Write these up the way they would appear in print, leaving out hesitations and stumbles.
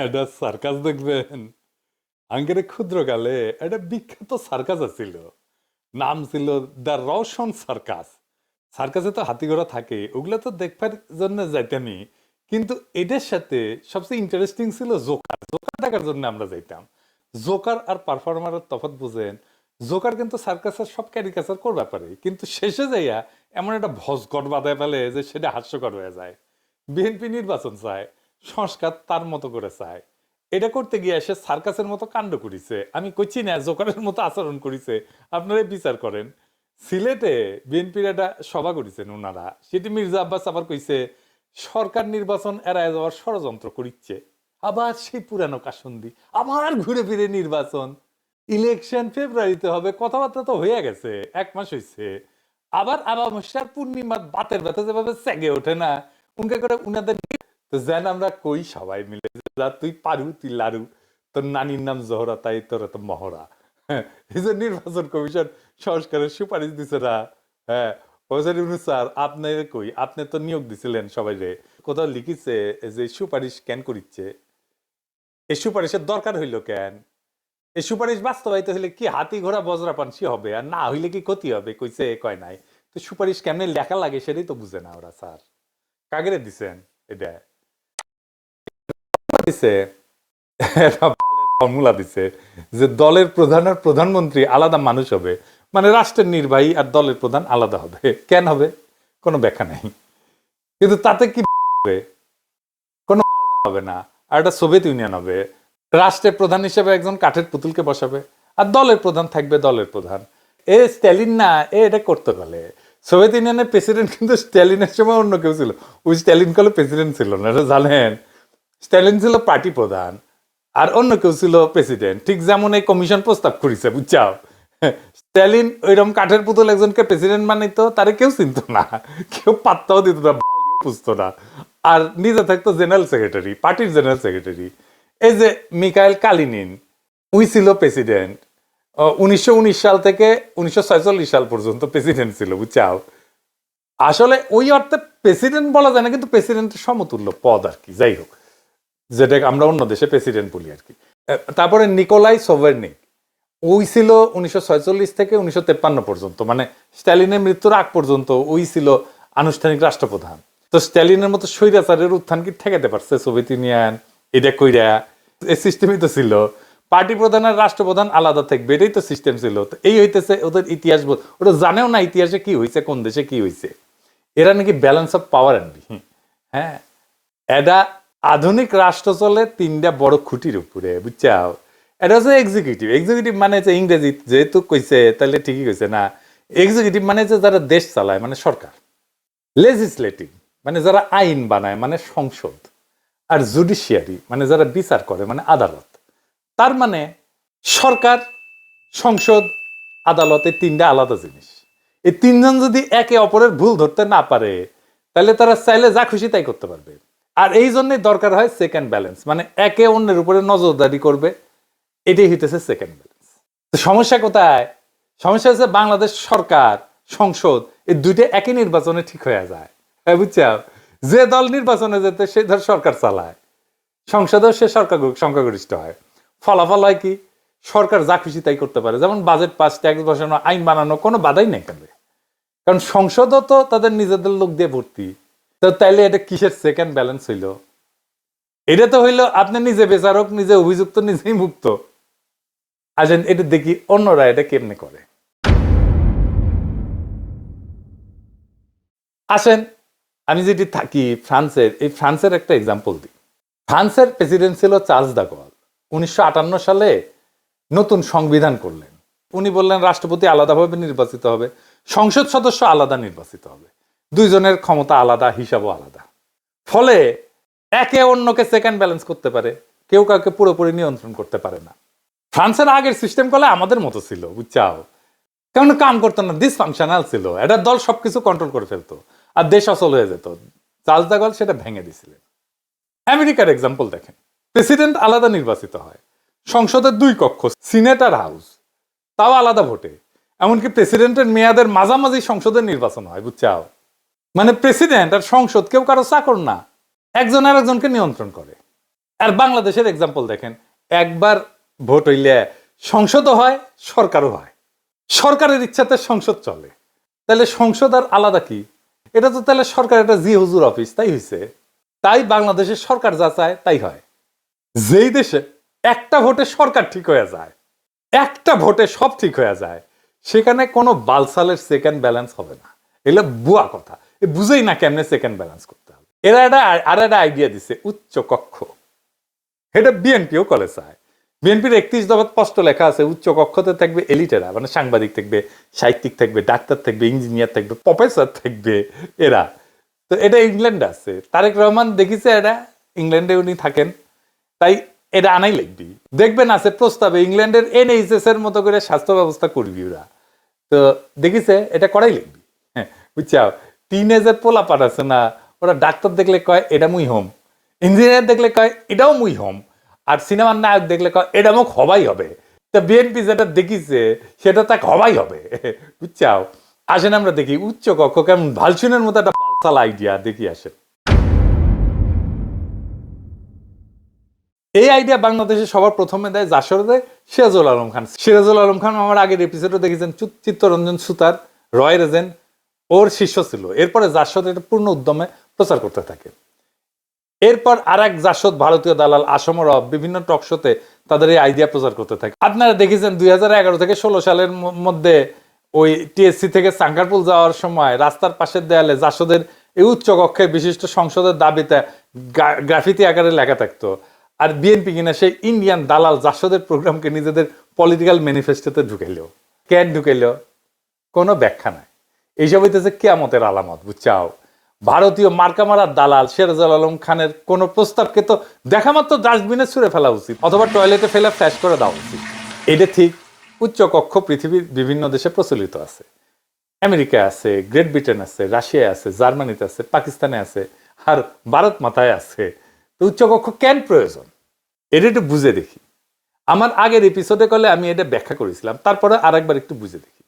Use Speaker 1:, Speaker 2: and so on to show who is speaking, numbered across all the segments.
Speaker 1: এটা সার্কাস দেখবেন। আঙ্গেরে ক্ষুদ্রকালে একটা বিখ্যাত সার্কাস আছিল, নাম ছিল দ্য রওশন সার্কাস। সার্কাসে তো হাতি ঘোড়া থাকে, ওগুলো তো দেখবার জন্য যাইতামই, কিন্তু এটার সাথে সবচেয়ে ইন্টারেস্টিং ছিল জোকার। জোকার দেখার জন্য আমরা যাইতাম। জোকার আর পারফর্মারের তফাৎ বুঝেন? জোকার কিন্তু সার্কাসের সব ক্যারিকাচার করতে পারে, কিন্তু শেষে যাইয়া এমন একটা ভজঘট বাঁধায় ফেলে যে সেটা হাস্যকর হয়ে যায়। বিএনপি নির্বাচন চায়, সংস্কার তার মতো করে চায়। এটা করতে গিয়ে সে সার্কাসের মতো কাণ্ড করিছে। আমি কইছি না জোকারের মতো আচরণ করিছে, আপনারা বিচার করেন। সিলেটে বিএনপির একটা সভা করেছেন ওনারা, সেটি মির্জা আব্বাস আবার কইছে সরকার নির্বাচন এড়ায় যাওয়ার ষড়যন্ত্র করিচ্ছে। আবার সেই পুরানো কাসন্দি, আবার ঘুরে ফিরে নির্বাচন। ইলেকশন ফেব্রুয়ারিতে হবে, কথাবার্তা তো হয়ে গেছে, 1 মাস হয়েছে। আবার আমাবস্যার পূর্ণিমার বাতের ব্যথা যেভাবে সেগে ওঠে না, উনকে করে উনাদের তো যেন আমরা কই সবাই মিলে যে, যা তুই পারু তুই লারু, তোর নানির নাম জহরা তাই তোর তো মহড়া। হ্যাঁ, এই যে নির্বাচন কমিশন সংস্কারের সুপারিশ দিছে না। হ্যাঁ, প্রফেসর ইউনূস স্যার আপনার কই, আপনি তো নিয়োগ দিছিলেন সবাই রে, কোথাও লিখিছে যে সুপারিশ কেন করিচ্ছে? এই সুপারিশের দরকার হইল কেন? এই সুপারিশ বাস্তবায়িত হইলে কি হাতি ঘোড়া বজরা পানসি হবে, আর না হইলে কি ক্ষতি হবে? কইছে কয় নাই। তো সুপারিশ কেমনে লেখা লাগে সেটাই তো বুঝে না ওরা। স্যার কাগরে দিছেন এটা? দিছে একটা ফর্মুলা দিছে যে দলের প্রধান আর প্রধানমন্ত্রী আলাদা মানুষ হবে, মানে রাষ্ট্রের নির্বাহী আর দলের প্রধান আলাদা হবে। কেন হবে? কোনো ব্যাখ্যা নাই। কিন্তু তাতে কি হবে? কোনো হবে না। আর এটা সোভিয়েত ইউনিয়ন হবে, রাষ্ট্রের প্রধান হিসেবে একজন কাঠের পুতুলকে বসাবে, আর দলের প্রধান থাকবে দলের প্রধান। এ স্ট্যালিন না, এটা করতে পারে। সোভিয়েত ইউনিয়নের প্রেসিডেন্ট কিন্তু স্ট্যালিনের সময় অন্য কেউ ছিল, ওই স্ট্যালিন কলে প্রেসিডেন্ট ছিল না, এটা জানেন? স্ট্যালিন ছিল পার্টি প্রধান, আর অন্য কেউ ছিল প্রেসিডেন্ট। ঠিক যেমন এই কমিশন প্রস্তাব করেছে, বুঝছাও? স্ট্যালিন ওইরকম কাঠের পুতুল একজনকে প্রেসিডেন্ট বানাইতো, তারে কেউ চিনত না, কেউ পাত্তাও দিত না, বুঝতো না। আর নিজে থাকতো জেনারেল সেক্রেটারি, পার্টির জেনারেল সেক্রেটারি। এই যে মিখাইল কালিনিন, উই ছিল প্রেসিডেন্ট। 1919 সাল থেকে 1946 সাল পর্যন্ত প্রেসিডেন্ট ছিল, বুঝছাও? আসলে ওই অর্থে প্রেসিডেন্ট বলা যায় না, কিন্তু প্রেসিডেন্টের সমতুল্য পদ আর কি, যাই হোক, যেটাকে আমরা অন্য দেশে প্রেসিডেন্ট বলি আর কি। তারপরে নিকোলাই সোভারনিক, ওই ছিল 1946 থেকে 1953 পর্যন্ত, মানে স্ট্যালিনের মৃত্যুর আগ পর্যন্ত ওই ছিল আনুষ্ঠানিক রাষ্ট্রপ্রধান। তো স্ট্যালিনের মতো স্বৈরাচারের উত্থান কি ঠেকাতে পারছে সোভিয়েত ইউনিয়ন? এটা কইরা এই সিস্টেমই তো ছিল, পার্টি প্রধান আর রাষ্ট্রপ্রধান আলাদা থাকবে, এটাই তো সিস্টেম ছিল। তো এই হইতেছে ওদের ইতিহাস। ওরা জানেও না ইতিহাসে কি হয়েছে, কোন দেশে কি হয়েছে। এরা নাকি ব্যালেন্স অফ পাওয়ার আনবি। হ্যাঁ, এটা আধুনিক রাষ্ট্র চলে 3টা বড় খুঁটির উপরে, বুঝছাও? এটা হচ্ছে এক্সিকিউটিভ। এক্সিকিউটিভ মানে হচ্ছে ইংরেজি যেহেতু কইছে তাহলে ঠিকই কইছে না। এক্সিকিউটিভ মানে হচ্ছে যারা দেশ চালায়, মানে সরকার। লেজিসলেটিভ মানে যারা আইন বানায়, মানে সংসদ। আর জুডিশিয়ারি মানে যারা বিচার করে, মানে আদালত। তার মানে সরকার, সংসদ, আদালত, এই 3টা আলাদা জিনিস। এই 3জন যদি একে অপরের ভুল ধরতে না পারে, তাহলে তারা চাইলে যা খুশি তাই করতে পারবে। আর এই জন্যই দরকার হয় সেকেন্ড ব্যালেন্স, মানে একে অন্যের উপরে নজরদারি করবে। এটাই হইতেছে সেকেন্ড ব্যালেন্স। তো সমস্যা কোথায়? সমস্যা হচ্ছে বাংলাদেশ সরকার, সংসদ, এই দুইটা একই নির্বাচনে ঠিক হয়ে যায়। হ্যাঁ, বুঝছো? যে দল নির্বাচনে যেতে সে ধর সরকার চালায়, সংসদেও সে সরকার সংখ্যাগরিষ্ঠ হয়। ফলাফল হয় কি? সরকার যা খুশি তাই করতে পারে, যেমন বাজেট পাস, ট্যাক্স বসানো, আইন বানানো, কোনো বাধাই নেই কেন। কারণ সংসদও তো তাদের নিজেদের লোক দিয়ে ভর্তি। তো তাইলে এটা কিসের সেকেন্ড ব্যালেন্স হইল? এটা তো হইলো আপনি নিজে বিচারক, নিজে অভিযুক্ত, নিজেই মুক্ত। আসেন এটা দেখি অন্যরা এটা কেমনে করে। আসেন, আমি যেটি থাকি ফ্রান্সের, এই ফ্রান্সের একটা এক্সাম্পল দিই। ফ্রান্সের প্রেসিডেন্ট ছিল চার্লস দা গল। 1958 সালে নতুন সংবিধান করলেন। উনি বললেন রাষ্ট্রপতি আলাদাভাবে নির্বাচিত হবে, সংসদ সদস্য আলাদা নির্বাচিত হবে, দুইজনের ক্ষমতা আলাদা, হিসাবও আলাদা। ফলে একে অন্যকে সেকেন্ড ব্যালেন্স করতে পারে, কেউ কাউকে পুরোপুরি নিয়ন্ত্রণ করতে পারে না। ফ্রান্সের আগের সিস্টেম করলে আমাদের মতো ছিল, বুঝছাও? কেমন কাম করতো না, ডিসফাংশনাল ছিল। এটা দল সবকিছু কন্ট্রোল করে ফেলতো, আর দেশ অচল হয়ে যেত। চার্লস দা গল সেটা ভেঙে দিছিলেন। আমেরিকার এক্সাম্পল দেখেন, প্রেসিডেন্ট আলাদা নির্বাচিত হয়, সংসদের 2 কক্ষ, সিনেট আর হাউস, তাও আলাদা ভোটে। এমনকি প্রেসিডেন্টের মেয়াদের মাঝামাঝি সংসদের নির্বাচন হয়, বুঝছাও? মানে প্রেসিডেন্ট আর সংসদ কেউ কারো চাকর না, একজন আর একজনকে নিয়ন্ত্রণ করে। আর বাংলাদেশের এক্সাম্পল দেখেন, একবার ভোট হইলে সংসদও হয়, সরকারও হয়, সরকারের ইচ্ছাতে সংসদ চলে। তাহলে সংসদ আর আলাদা কি? এটা তো তাহলে সরকার একটা জি হুজুর অফিস, তাই হয়েছে। তাই বাংলাদেশের সরকার যা চায় তাই হয়। যেই দেশে একটা ভোটে সরকার ঠিক হয়ে যায়, একটা ভোটে সব ঠিক হয়ে যায়, সেখানে কোনো বালসালের সেকেন্ড ব্যালেন্স হবে না। এগুলো বুয়া কথা, বুঝেই না কেমনে সেকেন্ড ব্যালেন্স করতে হবে। এরা একটা আইডিয়া দিছে উচ্চ কক্ষ, এটা বিএনপিও করে চায়। বিএনপির 31 দফা স্পষ্ট লেখা আছে, উচ্চ কক্ষতে থাকবে এলিটেরা, মানে সাংবাদিক থাকবে, সাহিত্যিক থাকবে, ডাক্তার থাকবে, ইঞ্জিনিয়ার থাকবে, প্রফেসর থাকবে এরা। তো এটা ইংল্যান্ডে আছে, তারেক রহমান দেখিছে এটা, ইংল্যান্ডে উনি থাকেন, তাই এটা আনাই লিখবি। দেখবেন আছে প্রস্তাবে ইংল্যান্ডের NHS এর মতো করে স্বাস্থ্য ব্যবস্থা করবি ওরা। তো দেখিছে এটা করাই লিখবি, হ্যাঁ বুঝছাও। টিনেজার পোলাপাট আছে না, ওরা ডাক্তার দেখলে কয় এটা মুই হোম, ইঞ্জিনিয়ার দেখলে কয় এটাও মুই হোম, আর সিনেমার নায়ক দেখলে কয় এটা মুখ হবাই হবে। তা বিএনপি যেটা দেখিছে সেটা তাকে হবাই হবে, বুঝছাও। আসেন আমরা দেখি উচ্চ কক্ষ কেমন, ভালসুনের মতো একটা বালসাল আইডিয়া দেখি আসেন। এই আইডিয়া বাংলাদেশে সবার প্রথমে দেয় যশোরে সিরাজুল আলম খান। সিরাজুল আলম খান আমার আগের এপিসোডে দেখেছেন চিত্তরঞ্জন সুতার, রয়ের এজেন্ট, ওর শিষ্য ছিল। এরপরে জাসদ এটা পূর্ণ উদ্যমে প্রচার করতে থাকে। এরপর আর এক জাসদ ভারতীয় দালাল আসমর বিভিন্ন টক শোতে তাদের এই আইডিয়া প্রচার করতে থাকে। আপনারা দেখেছেন 2011 থেকে 16 সালের মধ্যে ওই TSC থেকে সাঙ্কারপুল যাওয়ার সময় রাস্তার পাশের দেয়ালে জাসদের এই উচ্চ কক্ষে বিশিষ্ট সংসদের দাবিতে গ্রাফিতি আকারে লেখা থাকতো। আর বিএনপি কিনা সেই ইন্ডিয়ান দালাল জাসদের প্রোগ্রামকে নিজেদের পলিটিক্যাল ম্যানিফেস্টোতে ঢুকাইলেও। কেন ঢুকাইলেও কোনো ব্যাখ্যা নাই। এইসব হইতেছে কিয়ামতের আলামত, বুঝছাও। ভারতীয় মার্কামারার দালাল সিরাজুল আলম খানের কোন প্রস্তাবকে তো দেখা মাত্র ডাস্টবিনে ছুঁড়ে ফেলা উচিত, অথবা টয়লেটে ফেলে ফ্ল্যাশ করে দেওয়া উচিত। এটা ঠিক। উচ্চ কক্ষ পৃথিবীর বিভিন্ন দেশে প্রচলিত আছে। আমেরিকা আছে, গ্রেট ব্রিটেন আছে, রাশিয়া আছে, জার্মানিতে আছে, পাকিস্তানে আছে, আর ভারত মাথায় আছে। তো উচ্চ কক্ষ কেন প্রয়োজন এটা একটু বুঝে দেখি। আমার আগের এপিসোডে কলে আমি এটা ব্যাখ্যা করেছিলাম, তারপরে আরেকবার একটু বুঝে দেখি।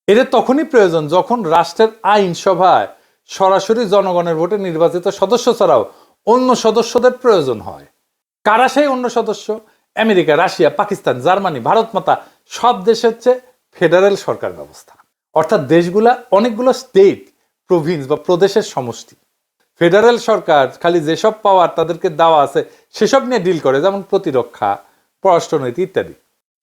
Speaker 1: এটা তখনই প্রয়োজন যখন রাষ্ট্রের আইনসভায় সরাসরি জনগণের ভোটে নির্বাচিত সদস্য ছাড়াও অন্য সদস্যদের প্রয়োজন হয়। কারা সেই অন্য সদস্য? America, Russia, Pakistan, Germany, Bharat মাতা সব দেশে হচ্ছে ফেডারেল সরকার ব্যবস্থা। অর্থাৎ দেশগুলা অনেকগুলো স্টেট, প্রভিন্স বা প্রদেশের সমষ্টি। ফেডারেল সরকার খালি যেসব পাওয়ার তাদেরকে দেওয়া আছে সেসব নিয়ে ডিল করে, যেমন প্রতিরক্ষা, পররাষ্ট্রনীতি ইত্যাদি।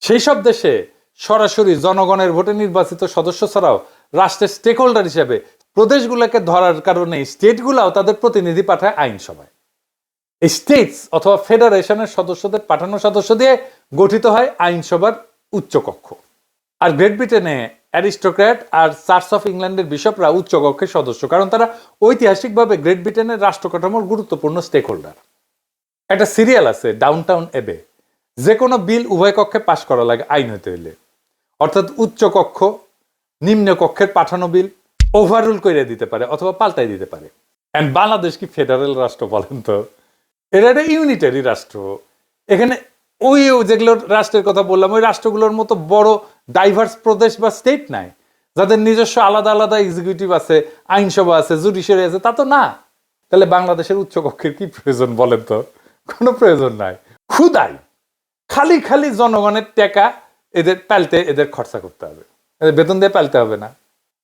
Speaker 1: সেই সব দেশে সরাসরি জনগণের ভোটে নির্বাচিত সদস্য ছাড়াও রাষ্ট্রের স্টেক হোল্ডার হিসেবে প্রদেশগুলোকে ধরার কারণে স্টেটগুলাও তাদের প্রতিনিধি পাঠায় আইনসভায়। এই স্টেটস অথবা ফেডারেশনের সদস্যদের পাঠানো সদস্য দিয়ে গঠিত হয় আইনসভার উচ্চকক্ষ। আর গ্রেট ব্রিটেনে অ্যারিস্টোক্র্যাট আর চার্চ অফ ইংল্যান্ডের বিশপরা উচ্চকক্ষের সদস্য, কারণ তারা ঐতিহাসিকভাবে গ্রেট ব্রিটেনের রাষ্ট্র কাঠামোর গুরুত্বপূর্ণ স্টেক হোল্ডার। একটা সিরিয়াল আছে ডাউনটাউন এবে, যে কোনো বিল উভয় কক্ষে পাশ করা লাগে আইন হইতে হইলে। অর্থাৎ উচ্চ কক্ষ নিম্ন কক্ষের পাঠানো বিল ওভাররুল করে দিতে পারে অথবা পাল্টাই দিতে পারে। এন্ড বাংলাদেশ কি ফেডারেল রাষ্ট্র বলেন তো? এটা একটা ইউনিটারি রাষ্ট্র। এখানে ওই যেগুলো রাষ্ট্রের কথা বললাম ওই রাষ্ট্রগুলোর মতো বড় ডাইভার্স প্রদেশ বা স্টেট নাই, যাদের নিজস্ব আলাদা আলাদা এক্সিকিউটিভ আছে, আইনসভা আছে, জুডিশিয়ারি আছে, তা তো না। তাহলে বাংলাদেশের উচ্চ কক্ষের কি প্রয়োজন বলেন তো? কোনো প্রয়োজন নাই। ক্ষুদাই খালি খালি জনগণের টাকা এদের পালতে, এদের খরচা করতে হবে, এদের বেতন দিয়ে পালতে হবে না।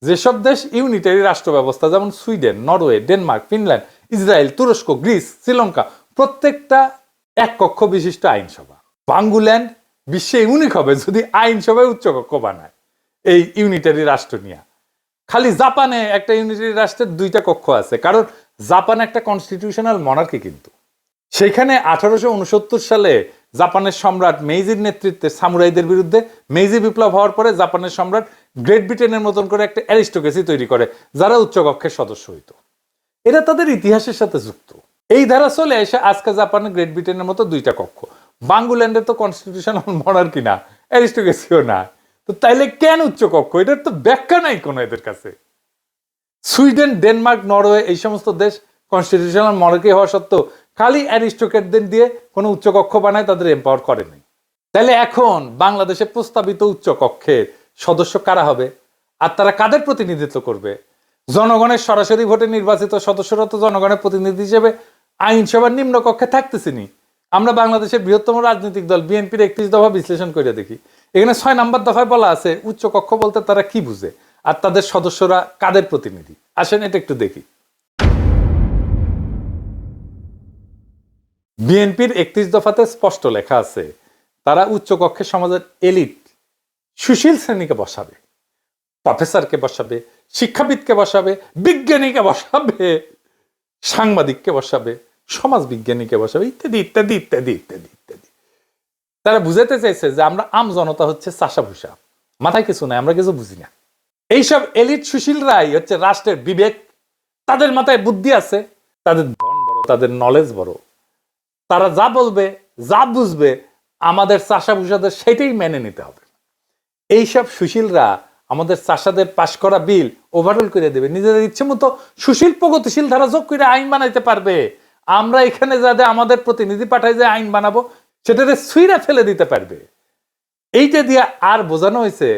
Speaker 1: যেসব দেশ ইউনিটারি রাষ্ট্র ব্যবস্থা, যেমন Sweden, Norway, Denmark, Finland, Israel, তুরস্ক, গ্রিস, শ্রীলঙ্কা, প্রত্যেকটা এক কক্ষ বিশিষ্ট আইনসভা। বাঙ্গুল্যান্ড বিশ্বে ইউনিক হবে যদি আইনসভায় উচ্চ কক্ষ বানায় এই ইউনিটারি রাষ্ট্র নিয়ে। খালি জাপানে একটা ইউনিটারি রাষ্ট্রের 2টা কক্ষ আছে, কারণ জাপান একটা কনস্টিটিউশনাল মনার্কি। কিন্তু সেখানে 1869 সালে জাপানের সম্রাট মেইজির নেতৃত্বে সামুরাইদের বিরুদ্ধে মেইজি বিপ্লব হওয়ার পরে জাপানের সম্রাট গ্রেট ব্রিটেনের মতন করে একটা অ্যারিস্টোক্রেসি তৈরি করে, যারা উচ্চকক্ষের সদস্য হইত। এটা তাদের ইতিহাসের সাথে যুক্ত। এই ধারা চলে এসে আজকে জাপানের গ্রেট ব্রিটেনের মতো 2টা কক্ষ। বাঙ্গুল্যান্ডের তো কনস্টিটিউশনাল মনার্কি না, অ্যারিস্টোক্রেসিও না। তো তাইলে কেন উচ্চকক্ষ? এটার তো ব্যাখ্যা নাই কোনো এদের কাছে। সুইডেন, ডেনমার্ক, নরওয়ে এই সমস্ত দেশ কনস্টিটিউশনাল মনার্কি হওয়া সত্ত্বেও খালি অ্যারিস্টোক্রেটদের দিয়ে কোনো উচ্চকক্ষ বানায় তাদের এম্পাওয়ার করে নাই। তাহলে এখন বাংলাদেশে প্রস্তাবিত উচ্চকক্ষের সদস্য কারা হবে আর তারা কাদের প্রতিনিধিত্ব করবে? জনগণের সরাসরি ভোটে নির্বাচিত সদস্যরা তো জনগণের প্রতিনিধি হিসেবে আইনসভার নিম্ন কক্ষে থাকতেছিনি। আমরা বাংলাদেশের বৃহত্তম রাজনৈতিক দল বিএনপির 31 দফা বিশ্লেষণ করে দেখি, এখানে 6 নম্বর দফায় বলা আছে উচ্চ কক্ষ বলতে তারা কি বুঝে আর তাদের সদস্যরা কাদের প্রতিনিধি। আসেন এটা একটু দেখি। বিএনপির 31 দফাতে স্পষ্ট লেখা আছে তারা উচ্চ কক্ষে সমাজের এলিট সুশীল শ্রেণীকে বসাবে, প্রফেসরকে বসাবে, শিক্ষাবিদকে বসাবে, বিজ্ঞানীকে বসাবে, সাংবাদিককে বসাবে, সমাজ বিজ্ঞানীকে বসাবে, ইত্যাদি ইত্যাদি ইত্যাদি ইত্যাদি ইত্যাদি। তারা বুঝাতে চাইছে যে আমরা আম জনতা হচ্ছে চাষা ভুষা, মাথায় কিছু নাই, আমরা কিছু বুঝি না। এইসব এলিট সুশীলরাই হচ্ছে রাষ্ট্রের বিবেক, তাদের মাথায় বুদ্ধি আছে, তাদের ধন বড়, তাদের নলেজ বড়, তারা যা বলবে যা বুঝবে আমাদের চাষা ভুষাদের সেটাই মেনে নিতে হবে। এইসব সুশীলরা আমাদের চাষাদের পাশ করা বিল ওভারঅল করে দেবে, নিজেদের ইচ্ছে মতো সুশীল প্রগতিশীল ধারা যোগ করে আইন বানাইতে পারবে। আমরা এখানে যাদের আমাদের প্রতিনিধি পাঠাই যে আইন বানাবো সেটাতে সুইরা ফেলে দিতে পারবে। এইটা দিয়ে আর বোঝানো হয়েছে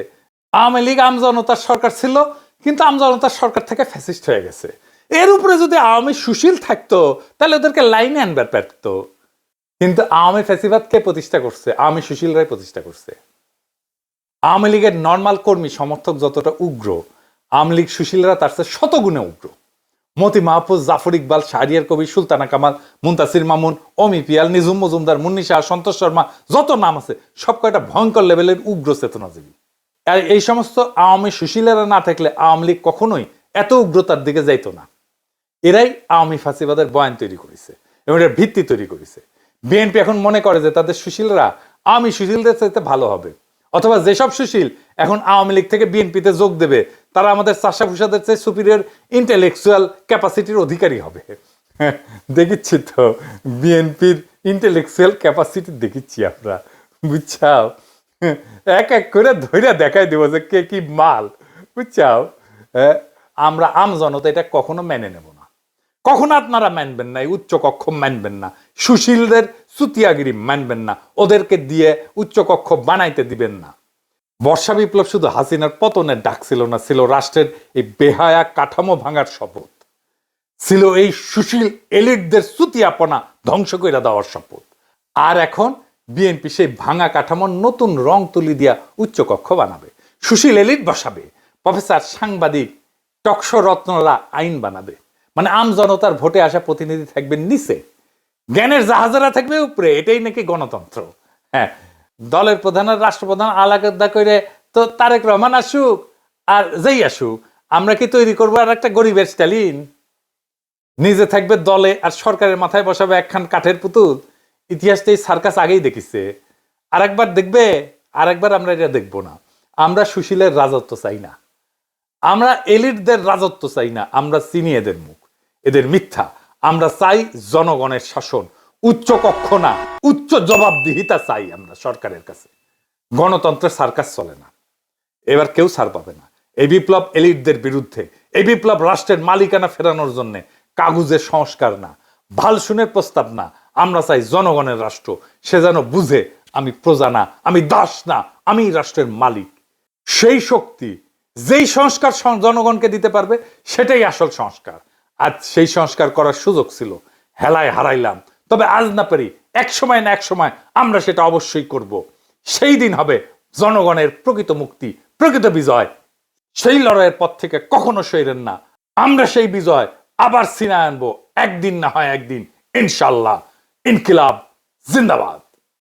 Speaker 1: আওয়ামী লীগ আমজনতার সরকার ছিল, কিন্তু আমজনতার সরকার থেকে ফ্যাসিস্ট হয়ে গেছে। এর উপরে যদি আওয়ামী সুশীল থাকতো তাহলে ওদেরকে লাইনে আনবার পারতো। কিন্তু আওয়ামী ফ্যাসিবাদ কে প্রতিষ্ঠা করছে? আওয়ামী সুশীলরাই প্রতিষ্ঠা করছে। আওয়ামী লীগের নর্মাল কর্মী সমর্থক যতটা উগ্র, আওয়ামী লীগ সুশীলরা তার চেয়ে শতগুণে উগ্র। মতি মাহফুজ, জাফর ইকবাল, শাহরিয়ার কবির, সুলতানা কামাল, মুনতাসির মামুন, অমি পিয়াল, নিজুম মজুমদার, মুন্নি শাহ, সন্তোষ শর্মা, যত নাম আছে সব কয়টা ভয়ঙ্কর লেভেলের উগ্র চেতনাজীবী। আর এই সমস্ত আওয়ামী সুশীলেরা না থাকলে আওয়ামী লীগ কখনোই এত উগ্রতার দিকে যাইতো না। এরাই আওয়ামী ফাঁসিবাদের বয়ান তৈরি করেছে এবং এর ভিত্তি তৈরি করেছে। বিএনপি এখন মনে করে যে তাদের সুশীলরা আওয়ামী সুশীলদের চাইতে ভালো হবে, অথবা যেসব সুশীল এখন আওয়ামী লীগ থেকে বিএনপিতে যোগ দেবে তারা আমাদের চাষা ভুষাদের চেয়ে সুপিরিয়র ইন্টেলেকচুয়াল ক্যাপাসিটির অধিকারী হবে। দেখিচ্ছি তো বিএনপির ইন্টেলেকচুয়াল ক্যাপাসিটি দেখিচ্ছি আমরা, বুঝছাও? এক এক করে ধৈর্য দেখাই দেবো যে কে কি মাল, বুঝছাও? আমরা আম জনতা এটা কখনো মেনে নেব না, কখনো আপনারা মানবেন না, উচ্চ কক্ষ মানবেন না, সুশীলদের চুতিয়াগিরি মানবেন না, ওদেরকে দিয়ে উচ্চ কক্ষ বানাইতে দিবেন না। বর্ষা বিপ্লব শুধু হাসিনার পতনের ডাক ছিল না, ছিল রাষ্ট্রের এই বেহায়া কাঠামো ভাঙার শপথ, ছিল এই সুশীল এলিটদের চুতিয়াপনা ধ্বংস করে দেওয়ার শপথ। আর এখন বিএনপি সেই ভাঙা কাঠামোর নতুন রং তুলি দিয়া উচ্চ কক্ষ বানাবে, সুশীল এলিট বসাবে, প্রফেসর, সাংবাদিক, টকশো রত্নরা আইন বানাবে। মানে আম জনতার ভোটে আসা প্রতিনিধি থাকবেন নিচে, জ্ঞানের জাহাজেরা থাকবে উপরে। এটাই নাকি গণতন্ত্র। হ্যাঁ, দলের প্রধান আর রাষ্ট্রপ্রধান আলাদা করে তো তারেক রহমান আসুক আর যেই আসুক, আমরা কি তৈরি করবো আর একটা গরিবের স্টালিন? নিজে থাকবে দলে আর সরকারের মাথায় বসাবে একখান কাঠের পুতুল। ইতিহাসটা এই সার্কাস আগেই দেখিছে, আরেকবার দেখবে, আরেকবার আমরা এটা দেখবো না। আমরা সুশীলের রাজত্ব চাই না, আমরা এলিটদের রাজত্ব চাই না, আমরা চিনি এদের মুখ, এদের মিথ্যা। আমরা চাই জনগণের শাসন, উচ্চ কক্ষ না, উচ্চ জবাবদিহিতা চাই আমরা সরকারের কাছে। গণতন্ত্রের সার্কাস চলে না, এবার কেউ ছাড় পাবে না। এই বিপ্লব এলিটদের বিরুদ্ধে, এই বিপ্লব রাষ্ট্রের মালিকানা ফেরানোর জন্য, কাগজের সংস্কার না, ভালসুনের প্রস্তাব না। আমরা চাই জনগণের রাষ্ট্র, সে যেন বুঝে আমি প্রজা না, আমি দাস না, আমি রাষ্ট্রের মালিক। সেই শক্তি, যেই সংস্কার জনগণকে দিতে পারবে সেটাই আসল সংস্কার। আজ সেই সংস্কার করার সুযোগ ছিল, হেলায় হারাইলাম। তবে আজ না পারি, এক সময় না এক সময় আমরা সেটা অবশ্যই করব। সেই দিন হবে জনগণের প্রকৃত মুক্তি, প্রকৃত বিজয়। সেই লড়াইয়ের পথ থেকে কখনো সইরেন না। আমরা সেই বিজয় আবার ছিনায় আনবো, একদিন না হয় একদিন, ইনশাল্লাহ। ইনকিলাব জিন্দাবাদ।